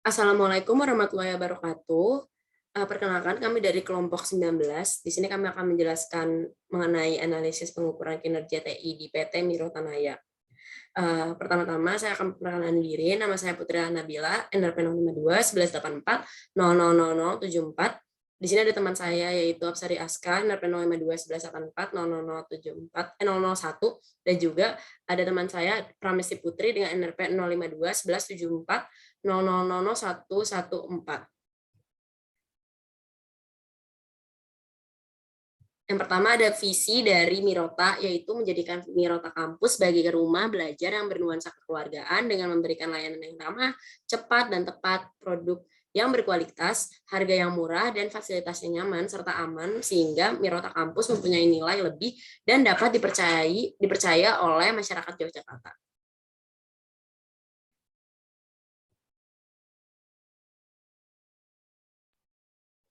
Assalamualaikum warahmatullahi wabarakatuh. Perkenalkan kami dari kelompok 19. Di sini kami akan menjelaskan mengenai analisis pengukuran kinerja TI di PT Mirotanaya. Pertama-tama saya akan memperkenalkan diri. Nama saya Putri Nabila, NRP 052 1184 000074. Di sini ada teman saya yaitu Apsari Aska, NRP 052 1184 0074 001, dan juga ada teman saya Pramesti Putri dengan NRP 052 1174 000114. Yang pertama ada visi dari Mirota, yaitu menjadikan Mirota Kampus sebagai rumah belajar yang bernuansa kekeluargaan dengan memberikan layanan yang ramah, cepat, dan tepat, produk yang berkualitas, harga yang murah, dan fasilitas yang nyaman serta aman, sehingga Mirota Kampus mempunyai nilai lebih dan dapat dipercaya oleh masyarakat Yogyakarta.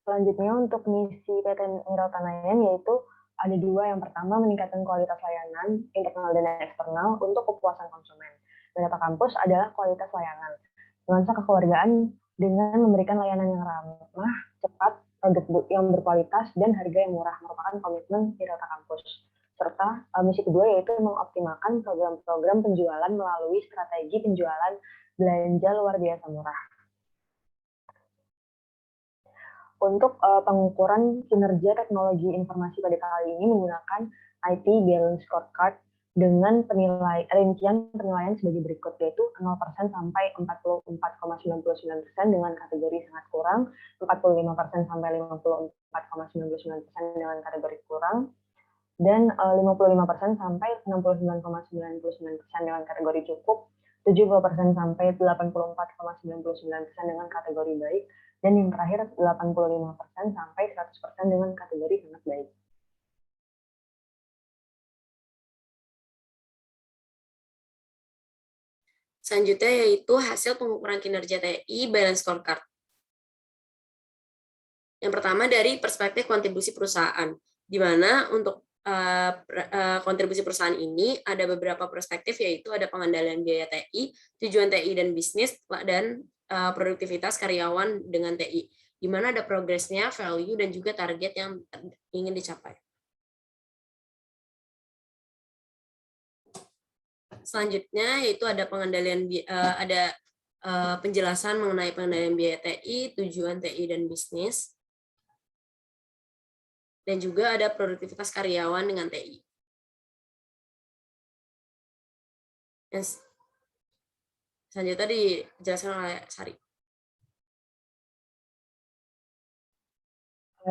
Selanjutnya untuk misi PT Mirotanaya yaitu ada dua. Yang pertama, meningkatkan kualitas layanan internal dan eksternal untuk kepuasan konsumen. Mirota Kampus adalah kualitas layanan, nuansa kekeluargaan dengan memberikan layanan yang ramah, cepat, produk yang berkualitas, dan harga yang murah merupakan komitmen Mirota Kampus. Serta misi kedua yaitu mengoptimalkan program-program penjualan melalui strategi penjualan belanja luar biasa murah. Untuk pengukuran kinerja teknologi informasi pada kali ini menggunakan IT Balance Scorecard dengan rincian penilaian sebagai berikut, yaitu 0% sampai 44,99% dengan kategori sangat kurang, 45% sampai 54,99% dengan kategori kurang, dan 55% sampai 69,99% dengan kategori cukup, 70% sampai 84,99% dengan kategori baik, dan yang terakhir 85% sampai 100% dengan kategori sangat baik. Selanjutnya yaitu hasil pengukuran kinerja TI Balance Scorecard. Yang pertama dari perspektif kontribusi perusahaan, di mana untuk kontribusi perusahaan ini ada beberapa perspektif, yaitu ada pengendalian biaya TI, tujuan TI dan bisnis, dan produktivitas karyawan dengan TI, di mana ada progresnya, value, dan juga target yang ingin dicapai. Selanjutnya yaitu ada pengendalian penjelasan mengenai pengendalian biaya TI, tujuan TI dan bisnis, dan juga ada produktivitas karyawan dengan TI. Yang selanjutnya dijelaskan oleh Sari.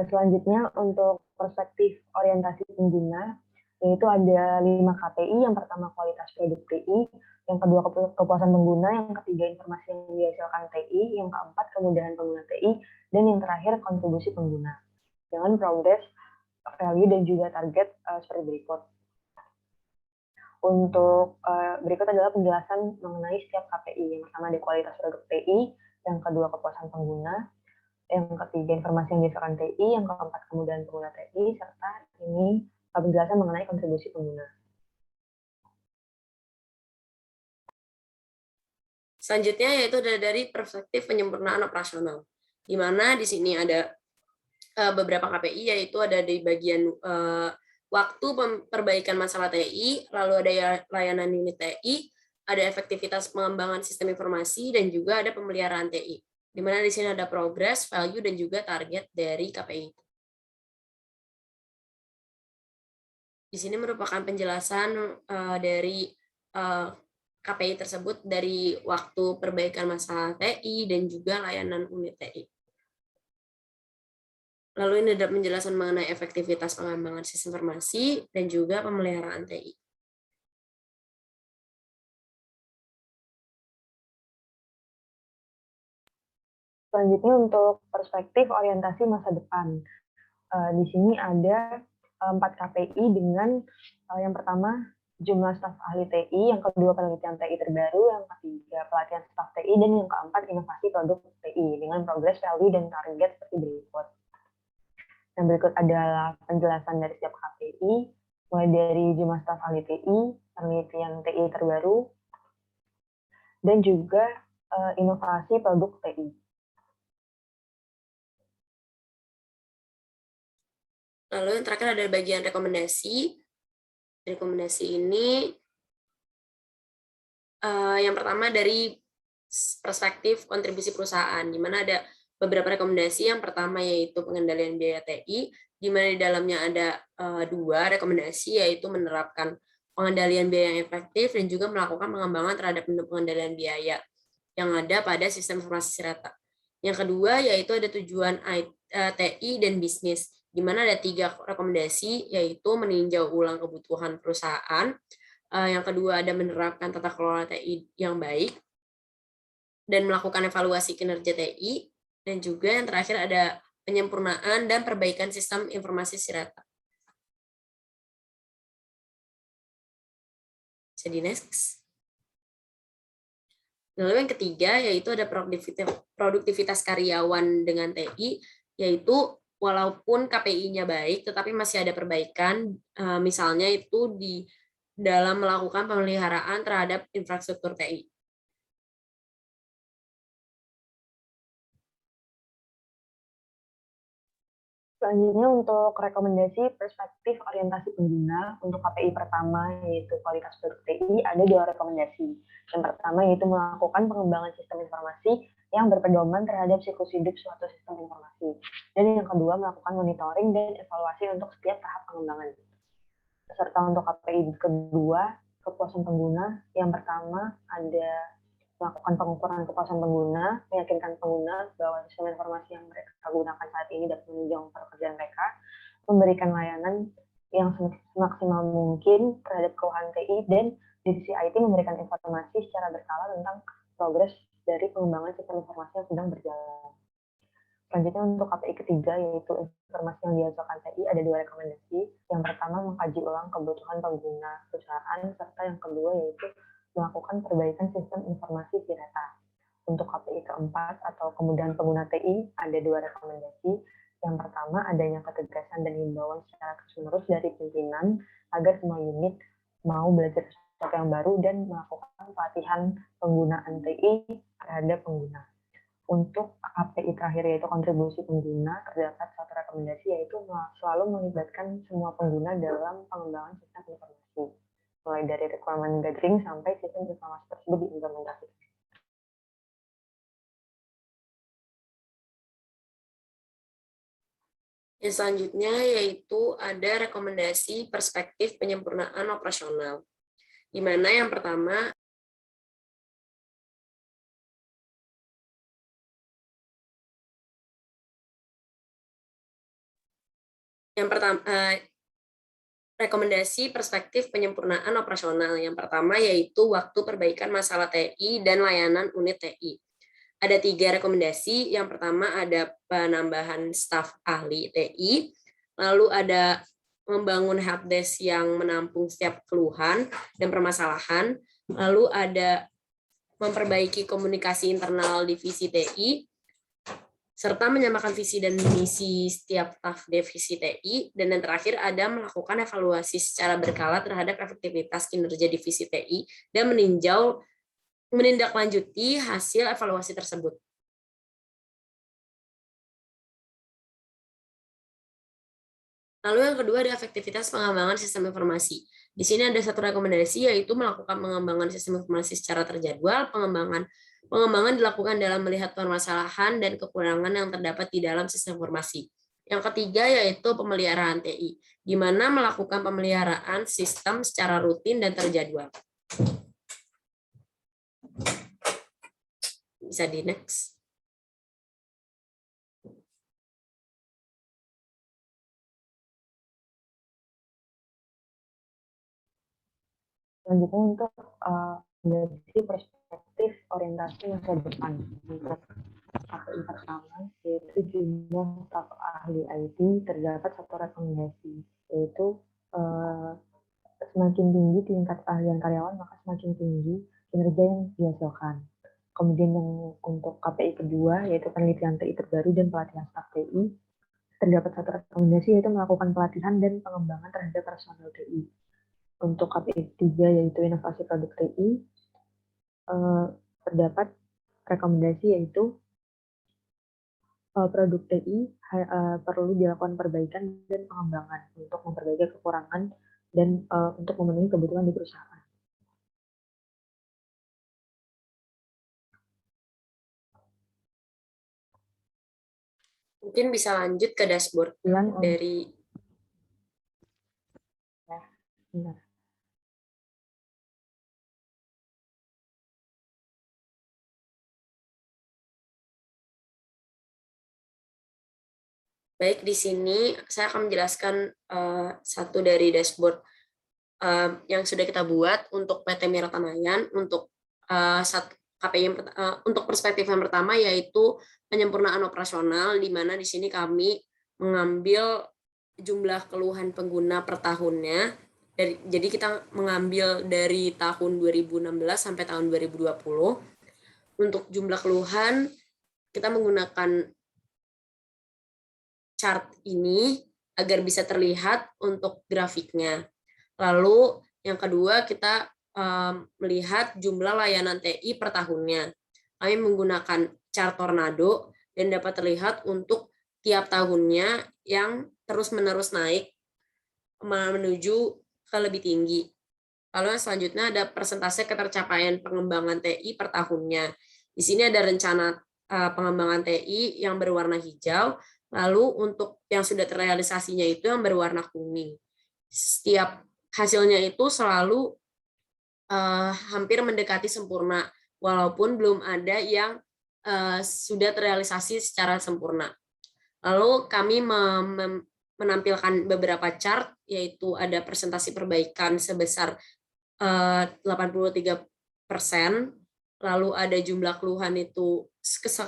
Selanjutnya untuk perspektif orientasi pengguna, yaitu ada 5 KPI. Yang pertama kualitas produk TI, yang kedua kepuasan pengguna, yang ketiga informasi yang dihasilkan TI, yang keempat kemudahan pengguna TI, dan yang terakhir kontribusi pengguna dengan progres, value, dan juga target seperti berikut. Untuk berikut adalah penjelasan mengenai setiap KPI. Yang pertama ada kualitas produk TI, yang kedua kepuasan pengguna, yang ketiga informasi yang dihasilkan TI, yang keempat kemudahan pengguna TI, serta ini penjelasan mengenai kontribusi pengguna. Selanjutnya yaitu dari perspektif penyempurnaan operasional, di mana di sini ada beberapa KPI, yaitu ada di bagian waktu perbaikan masalah TI, lalu ada layanan unit TI, ada efektivitas pengembangan sistem informasi, dan juga ada pemeliharaan TI, di mana di sini ada progress, value, dan juga target dari KPI. Di sini merupakan penjelasan dari KPI tersebut dari waktu perbaikan masalah TI dan juga layanan unit TI. Lalu ini ada penjelasan mengenai efektivitas pengembangan sistem informasi dan juga pemeliharaan TI. Selanjutnya untuk perspektif orientasi masa depan. Di sini ada 4 KPI dengan yang pertama jumlah staf ahli TI, yang kedua penelitian TI terbaru, yang ketiga pelatihan staf TI, dan yang keempat inovasi produk TI dengan progress, value, dan target seperti berikut. Yang berikut adalah penjelasan dari setiap KPI, mulai dari jumlah staf ahli TI, penelitian TI terbaru, dan juga inovasi produk TI. Lalu yang terakhir ada bagian rekomendasi. Rekomendasi ini yang pertama dari perspektif kontribusi perusahaan, di mana ada beberapa rekomendasi. Yang pertama yaitu pengendalian biaya TI, di mana di dalamnya ada dua rekomendasi, yaitu menerapkan pengendalian biaya yang efektif dan juga melakukan pengembangan terhadap pengendalian biaya yang ada pada sistem informasi Sireta. Yang kedua yaitu ada tujuan TI dan bisnis, di mana ada 3 rekomendasi, yaitu meninjau ulang kebutuhan perusahaan. Yang kedua ada menerapkan tata kelola TI yang baik dan melakukan evaluasi kinerja TI, dan juga yang terakhir ada penyempurnaan dan perbaikan sistem informasi Sireta. Jadi next. Lalu yang ketiga yaitu ada produktivitas karyawan dengan TI, yaitu walaupun KPI-nya baik, tetapi masih ada perbaikan, misalnya itu di dalam melakukan pemeliharaan terhadap infrastruktur TI. Selanjutnya untuk rekomendasi perspektif orientasi pengguna, untuk KPI pertama yaitu kualitas produk TI, ada 2 rekomendasi. Yang pertama yaitu melakukan pengembangan sistem informasi yang berpedoman terhadap siklus hidup suatu sistem informasi. Dan yang kedua melakukan monitoring dan evaluasi untuk setiap tahap pengembangan. Serta untuk KPI kedua, kepuasan pengguna, yang pertama ada melakukan pengukuran kepuasan pengguna, meyakinkan pengguna bahwa sistem informasi yang mereka gunakan saat ini dapat menunjang pekerjaan mereka, memberikan layanan yang semaksimal mungkin terhadap keluhan TI, dan divisi IT memberikan informasi secara berkala tentang progres dari pengembangan sistem informasi yang sedang berjalan. Selanjutnya untuk KPI ketiga yaitu informasi yang dihasilkan TI, ada 2 rekomendasi. Yang pertama mengkaji ulang kebutuhan pengguna perusahaan, serta yang kedua yaitu melakukan perbaikan sistem informasi Sireta. Untuk KPI keempat atau kemudahan pengguna TI, ada 2 rekomendasi. Yang pertama adanya ketegasan dan himbauan secara terus-menerus dari pimpinan agar semua unit mau belajar sesuatu yang baru dan melakukan pelatihan penggunaan TI terhadap pengguna. Untuk KPI terakhir yaitu kontribusi pengguna, terdapat satu rekomendasi yaitu selalu melibatkan semua pengguna dalam pengembangan sistem informasi, mulai dari requirement gathering sampai sistem informasi tersebut diimplementasikan. Yang selanjutnya yaitu ada rekomendasi perspektif penyempurnaan operasional, di mana yang pertama rekomendasi perspektif penyempurnaan operasional. Yang pertama yaitu waktu perbaikan masalah TI dan layanan unit TI. Ada 3 rekomendasi. Yang pertama ada penambahan staf ahli TI, lalu ada membangun helpdesk yang menampung setiap keluhan dan permasalahan, lalu ada memperbaiki komunikasi internal divisi TI, serta menyamakan visi dan misi setiap staf divisi TI, dan yang terakhir ada melakukan evaluasi secara berkala terhadap efektivitas kinerja divisi TI dan menindaklanjuti hasil evaluasi tersebut. Lalu yang kedua ada efektivitas pengembangan sistem informasi. Di sini ada satu rekomendasi yaitu melakukan pengembangan sistem informasi secara terjadwal. Pengembangan dilakukan dalam melihat permasalahan dan kekurangan yang terdapat di dalam sistem informasi. Yang ketiga yaitu pemeliharaan TI, di mana melakukan pemeliharaan sistem secara rutin dan terjadwal. Bisa di next. Selanjutnya untuk dari perspektif orientasi masa depan. Untuk KPI pertama yaitu jumlah staf ahli IT, terdapat satu rekomendasi yaitu semakin tinggi tingkat keahlian karyawan maka semakin tinggi kinerja yang dihasilkan. Kemudian yang untuk KPI kedua yaitu penelitian TI terbaru dan pelatihan staf TI, terdapat satu rekomendasi yaitu melakukan pelatihan dan pengembangan terhadap personel TI. Untuk KPI 3 yaitu inovasi produk TI, terdapat rekomendasi yaitu produk TI perlu dilakukan perbaikan dan pengembangan untuk memperbaiki kekurangan dan untuk memenuhi kebutuhan di perusahaan. Mungkin bisa lanjut ke dashboard dari benar. Baik, di sini saya akan menjelaskan satu dari dashboard yang sudah kita buat untuk PT Miratanayan untuk KPI untuk perspektif yang pertama yaitu penyempurnaan operasional, di mana di sini kami mengambil jumlah keluhan pengguna per tahunnya. Jadi kita mengambil dari tahun 2016 sampai tahun 2020. Untuk jumlah keluhan kita menggunakan chart ini agar bisa terlihat untuk grafiknya. Lalu yang kedua kita melihat jumlah layanan TI per tahunnya. Kami menggunakan chart tornado dan dapat terlihat untuk tiap tahunnya yang terus-menerus naik menuju ke lebih tinggi. Lalu yang selanjutnya ada persentase ketercapaian pengembangan TI per tahunnya. Di sini ada rencana pengembangan TI yang berwarna hijau, lalu untuk yang sudah terrealisasinya itu yang berwarna kuning. Setiap hasilnya itu selalu hampir mendekati sempurna, walaupun belum ada yang sudah terrealisasi secara sempurna. Lalu kami menampilkan beberapa chart, yaitu ada presentasi perbaikan sebesar 83%, lalu ada jumlah keluhan itu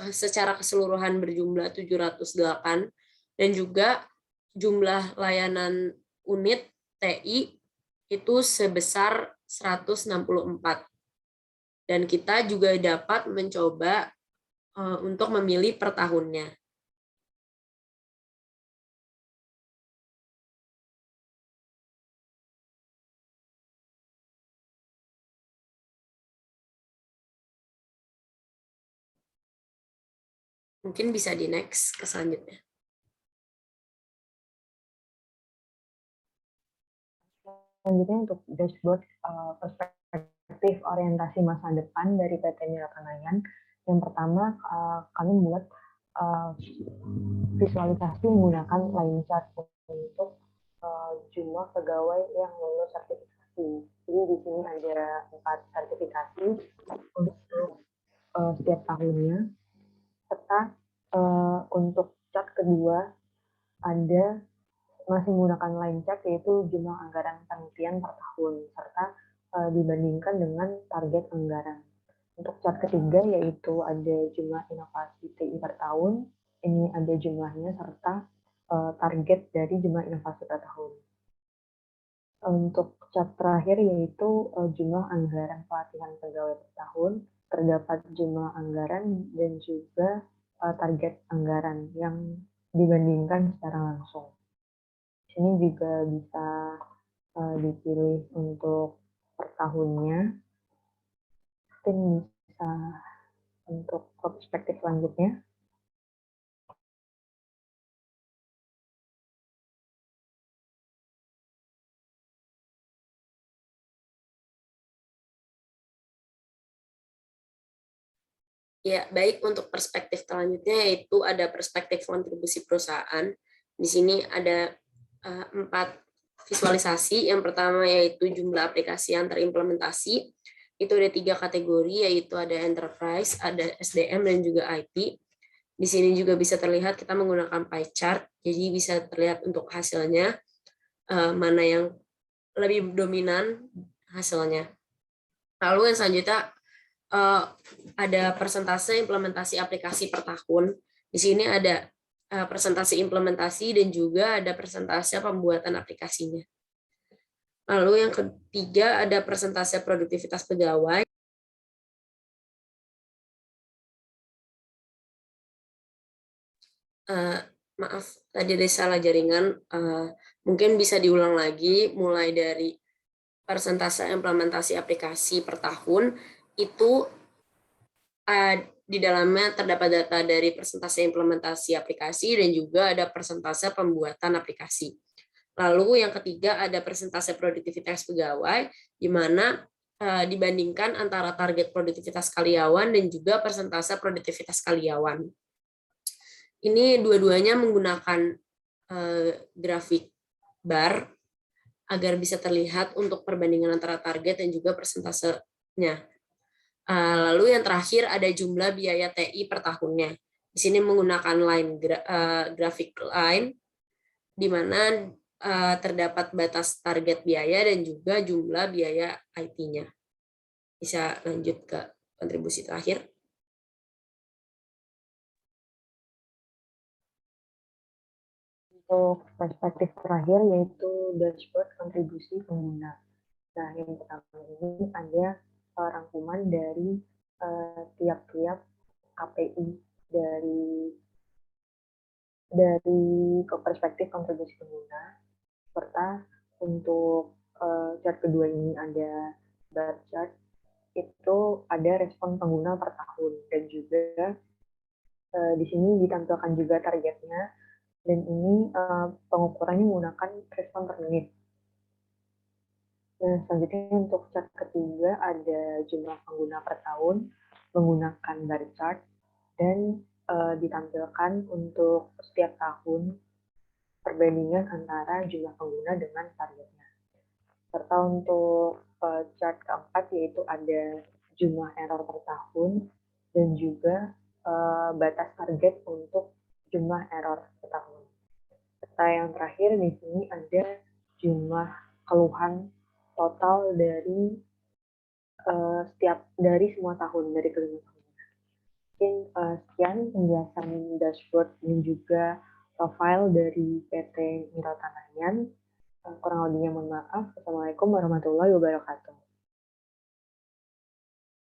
secara keseluruhan berjumlah 708, dan juga jumlah layanan unit TI itu sebesar 164. Dan kita juga dapat mencoba untuk memilih per tahunnya. Mungkin bisa di next ke selanjutnya. Selanjutnya untuk dashboard perspektif orientasi masa depan dari PT Miratanayan. Yang pertama, kami membuat visualisasi menggunakan line chart untuk jumlah pegawai yang lulus sertifikasi. Jadi di sini ada 4 sertifikasi untuk setiap tahunnya, serta untuk chart kedua ada masih menggunakan line chart yaitu jumlah anggaran penelitian per tahun serta dibandingkan dengan target anggaran. Untuk chart ketiga yaitu ada jumlah inovasi TI per tahun, ini ada jumlahnya serta target dari jumlah inovasi per tahun. Untuk chart terakhir yaitu jumlah anggaran pelatihan pegawai per tahun, terdapat jumlah anggaran dan juga target anggaran yang dibandingkan secara langsung. Ini juga bisa dipilih untuk per tahunnya. Mungkin bisa untuk perspektif selanjutnya. Ya, baik, untuk perspektif selanjutnya yaitu ada perspektif kontribusi perusahaan. Di sini ada 4 visualisasi. Yang pertama yaitu jumlah aplikasi yang terimplementasi. Itu ada 3 kategori, yaitu ada enterprise, ada SDM, dan juga IT. Di sini juga bisa terlihat kita menggunakan pie chart, jadi bisa terlihat untuk hasilnya mana yang lebih dominan hasilnya. Lalu yang selanjutnya ada persentase implementasi aplikasi per tahun. Di sini ada presentasi implementasi dan juga ada persentase pembuatan aplikasinya. Lalu yang ketiga ada persentase produktivitas pegawai. Maaf, tadi ada salah jaringan. Mungkin bisa diulang lagi, mulai dari persentase implementasi aplikasi per tahun, itu di dalamnya terdapat data dari persentase implementasi aplikasi dan juga ada persentase pembuatan aplikasi. Lalu yang ketiga ada persentase produktivitas pegawai, di mana dibandingkan antara target produktivitas karyawan dan juga persentase produktivitas karyawan. Ini dua-duanya menggunakan grafik bar agar bisa terlihat untuk perbandingan antara target dan juga persentasenya. Lalu yang terakhir ada jumlah biaya TI per tahunnya. Di sini menggunakan grafik line, di mana terdapat batas target biaya dan juga jumlah biaya IT-nya. Bisa lanjut ke kontribusi terakhir. Untuk perspektif terakhir yaitu dashboard kontribusi pengguna. Nah, yang pertama ini ada rangkuman dari tiap-tiap KPI dari perspektif kontribusi pengguna, serta untuk chart kedua ini ada bar chart, itu ada respon pengguna per tahun, dan juga di sini ditampilkan juga targetnya, dan ini pengukurannya menggunakan respon per menit. Nah, selanjutnya untuk chart ketiga ada jumlah pengguna per tahun menggunakan bar chart, dan ditampilkan untuk setiap tahun perbandingan antara jumlah pengguna dengan targetnya. Serta untuk chart keempat yaitu ada jumlah error per tahun dan juga batas target untuk jumlah error per tahun. Serta yang terakhir di sini ada jumlah keluhan total dari dari semua tahun, dari kelima tahun. Mungkin sekian penjelasan dashboard dan juga profil dari PT Mirota Nahyan. Kurang lebihnya mohon maaf. Assalamualaikum warahmatullahi wabarakatuh.